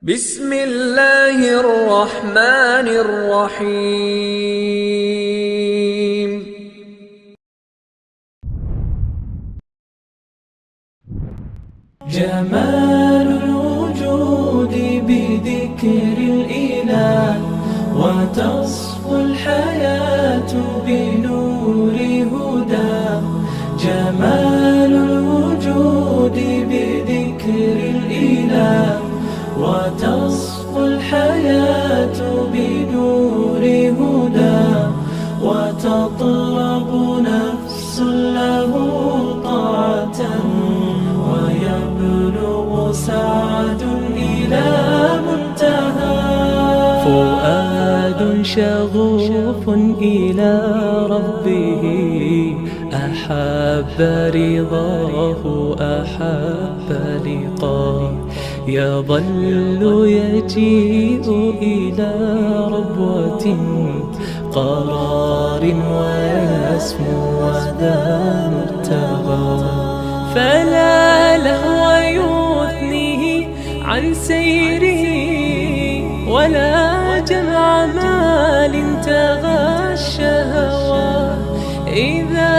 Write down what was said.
بسم الله الرحمن الرحيم. جمال الوجود بذكر الإله، وتصفو الحياة بنور هداه. جمال الوجود بذكر الإله، وتصفو الحياة بنور هداه. وتطلب نفس له طاعة، ويبلغ سعد إلى منتهى. فؤاد شغوف إلى ربه، أحب رضاه أحب لقاه. يظل يجيء إلى ربوة قرار، ويسمو وذا مرتغى. فلا لهو يثنيه عن سيره، ولا جمع مال تغى الشهوى. إذا